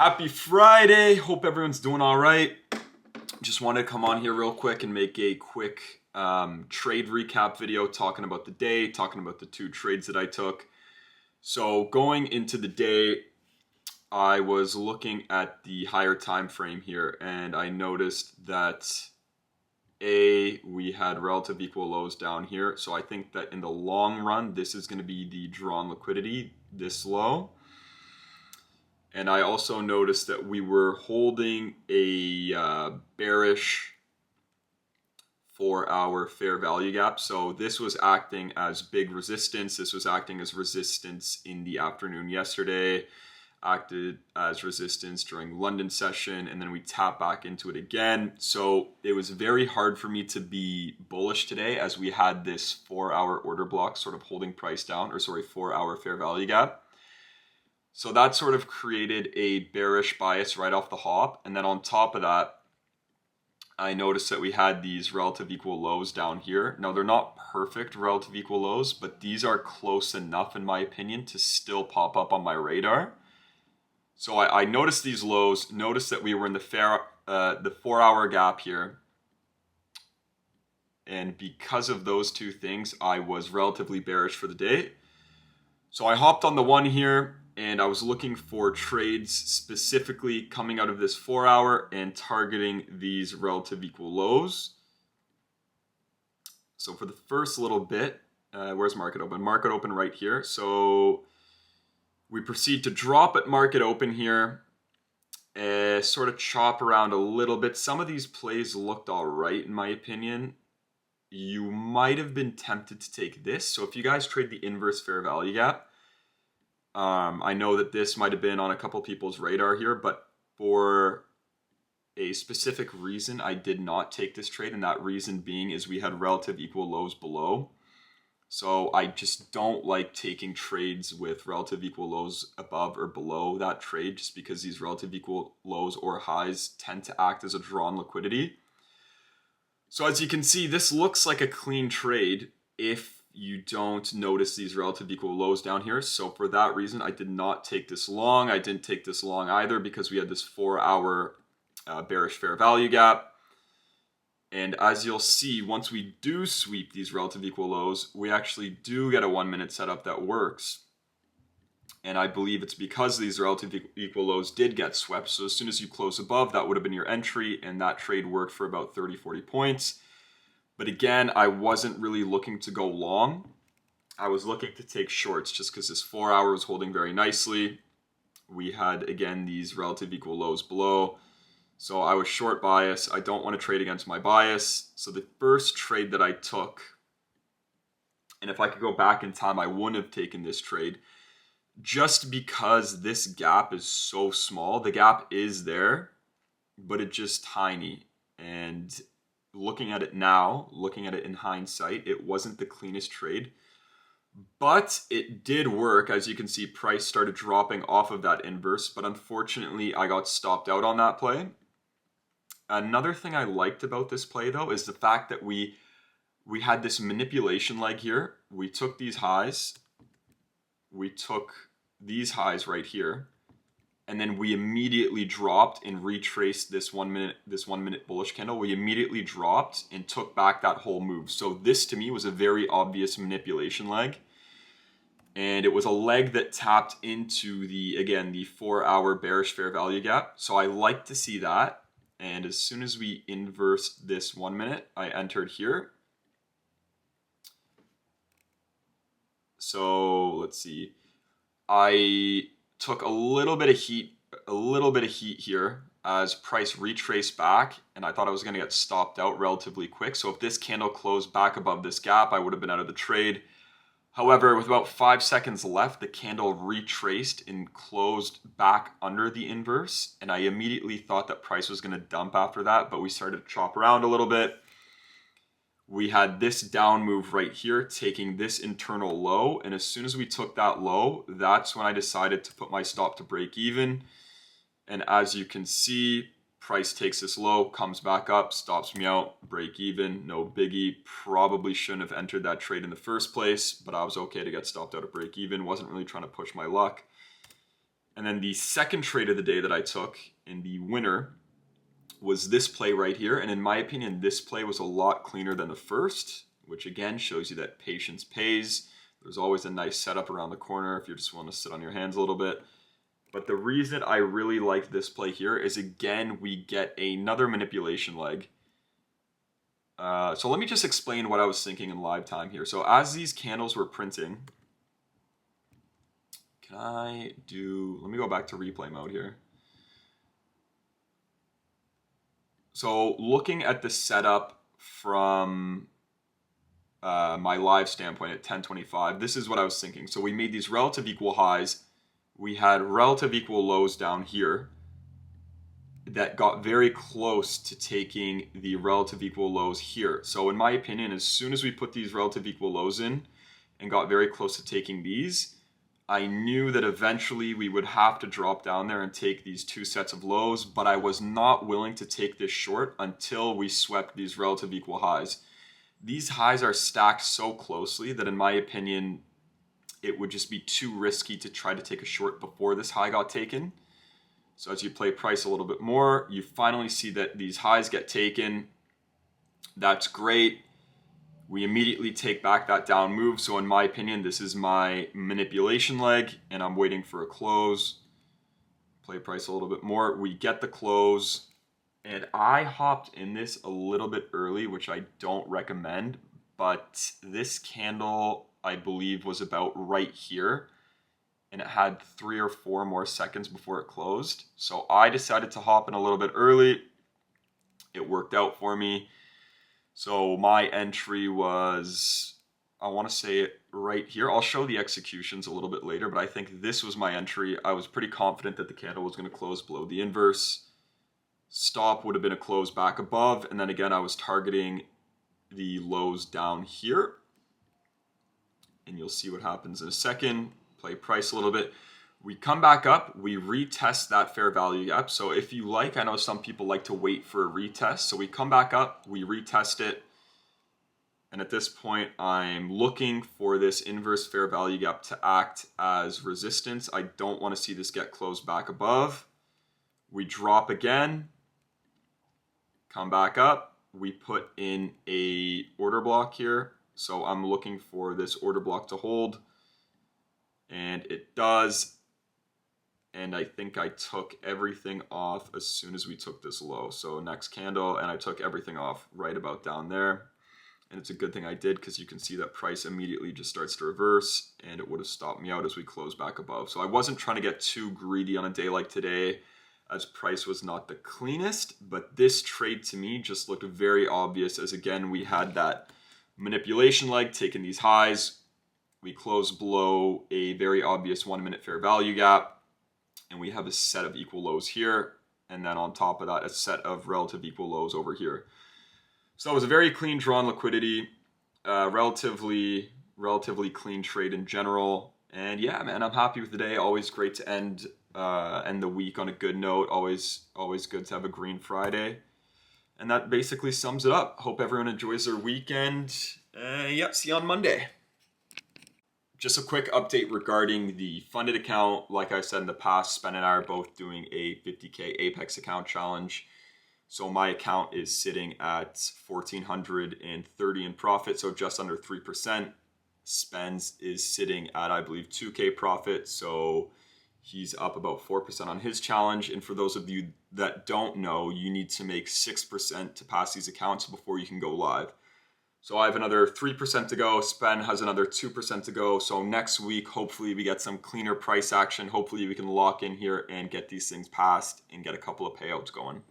Happy Friday. Hope everyone's doing all right. Just wanted to come on here real quick and make a quick trade recap video talking about the day, talking about the two trades that I took. So going into the day, I was looking at the higher time frame here and I noticed that we had relative equal lows down here. So I think that in the long run, this is going to be the drawn liquidity, this low. And I also noticed that we were holding a bearish 4-hour fair value gap. So this was acting as big resistance. This was acting as resistance in the afternoon yesterday, acted as resistance during London session, and then we tapped back into it again. So it was very hard for me to be bullish today as we had this 4-hour order block sort of holding price down, 4-hour fair value gap. So that sort of created a bearish bias right off the hop. And then on top of that, I noticed that we had these relative equal lows down here. Now, they're not perfect relative equal lows, but these are close enough, in my opinion, to still pop up on my radar. So I noticed these lows, noticed that we were in the 4-hour gap here. And because of those two things, I was relatively bearish for the day. So I hopped on the one here. And I was looking for trades specifically coming out of this 4-hour and targeting these relative equal lows. So for the first little bit, where's market open? Market open right here. So we proceed to drop at market open here, sort of chop around a little bit. Some of these plays looked all right, in my opinion. You might have been tempted to take this. So if you guys trade the inverse fair value gap, I know that this might have been on a couple people's radar here, but for a specific reason, I did not take this trade. And that reason being is we had relative equal lows below. So I just don't like taking trades with relative equal lows above or below that trade, just because these relative equal lows or highs tend to act as a drawn liquidity. So as you can see, this looks like a clean trade if you don't notice these relative equal lows down here. So for that reason, I did not take this long. I didn't take this long either because we had this 4-hour bearish fair value gap. And as you'll see, once we do sweep these relative equal lows, we actually do get a 1-minute setup that works. And I believe it's because these relative equal lows did get swept. So as soon as you close above, that would have been your entry. And that trade worked for about 30, 40 points. But again, I wasn't really looking to go long. I was looking to take shorts just because this 4-hour was holding very nicely. We had, again, these relative equal lows below. So I was short bias. I don't want to trade against my bias. So the first trade that I took, and if I could go back in time, I wouldn't have taken this trade just because this gap is so small. The gap is there, but it's just tiny. And looking at it now, looking at it in hindsight, it wasn't the cleanest trade, but it did work. As you can see, price started dropping off of that inverse, but unfortunately I got stopped out on that play. Another thing I liked about this play though is the fact that we had this manipulation leg here. We took these highs, we took these highs right here, and then we immediately dropped and retraced this 1 minute bullish candle. We immediately dropped and took back that whole move. So this to me was a very obvious manipulation leg. And it was a leg that tapped into the 4-hour bearish fair value gap. So I like to see that. And as soon as we inversed this 1 minute, I entered here. So let's see. I took a little bit of heat here as price retraced back, and I thought I was going to get stopped out relatively quick. So if this candle closed back above this gap, I would have been out of the trade. However, with about 5 seconds left, the candle retraced and closed back under the inverse, and I immediately thought that price was going to dump after that, but we started to chop around a little bit. We had this down move right here, taking this internal low. And as soon as we took that low, that's when I decided to put my stop to break even. And as you can see, price takes this low, comes back up, stops me out, break even, no biggie. Probably shouldn't have entered that trade in the first place, but I was okay to get stopped out at break even. Wasn't really trying to push my luck. And then the second trade of the day that I took, and the winner, was this play right here. And in my opinion, this play was a lot cleaner than the first, which again shows you that patience pays. There's always a nice setup around the corner if you just want to sit on your hands a little bit. But the reason I really like this play here is, again, we get another manipulation leg. So let me just explain what I was thinking in live time here. So as these candles were printing, let me go back to replay mode here. So looking at the setup from my live standpoint at 10:25, this is what I was thinking. So we made these relative equal highs. We had relative equal lows down here that got very close to taking the relative equal lows here. So in my opinion, as soon as we put these relative equal lows in and got very close to taking these, I knew that eventually we would have to drop down there and take these two sets of lows, but I was not willing to take this short until we swept these relative equal highs. These highs are stacked so closely that in my opinion, it would just be too risky to try to take a short before this high got taken. So as you play price a little bit more, you finally see that these highs get taken. That's great. We immediately take back that down move. So in my opinion, this is my manipulation leg, and I'm waiting for a close. Play price a little bit more. We get the close, and I hopped in this a little bit early, which I don't recommend, but this candle, I believe, was about right here, and it had 3 or 4 more seconds before it closed. So I decided to hop in a little bit early. It worked out for me. So my entry was, I want to say it right here. I'll show the executions a little bit later, but I think this was my entry. I was pretty confident that the candle was going to close below the inverse. Stop would have been a close back above, and then again I was targeting the lows down here. And you'll see what happens in a second. Play price a little bit. We come back up, we retest that fair value gap. So if you like, I know some people like to wait for a retest. So we come back up, we retest it. And at this point, I'm looking for this inverse fair value gap to act as resistance. I don't want to see this get closed back above. We drop again, come back up. We put in a order block here. So I'm looking for this order block to hold, and it does. And I think I took everything off as soon as we took this low. So next candle, and I took everything off right about down there. And it's a good thing I did, because you can see that price immediately just starts to reverse, and it would have stopped me out as we close back above. So I wasn't trying to get too greedy on a day like today, as price was not the cleanest, but this trade to me just looked very obvious, as again, we had that manipulation leg taking these highs. We close below a very obvious 1 minute fair value gap, and we have a set of equal lows here, and then on top of that, a set of relative equal lows over here. So it was a very clean drawn liquidity, relatively clean trade in general. And yeah, man, I'm happy with the day. Always great to end the week on a good note. Always good to have a green Friday. And that basically sums it up. Hope everyone enjoys their weekend. Yep, see you on Monday. Just a quick update regarding the funded account. Like I said in the past, Spen and I are both doing a 50K Apex account challenge. So my account is sitting at 1,430 in profit, so just under 3%. Spen's is sitting at, I believe, 2K profit, so he's up about 4% on his challenge. And for those of you that don't know, you need to make 6% to pass these accounts before you can go live. So I have another 3% to go. Spen has another 2% to go. So next week, hopefully we get some cleaner price action. Hopefully we can lock in here and get these things passed and get a couple of payouts going.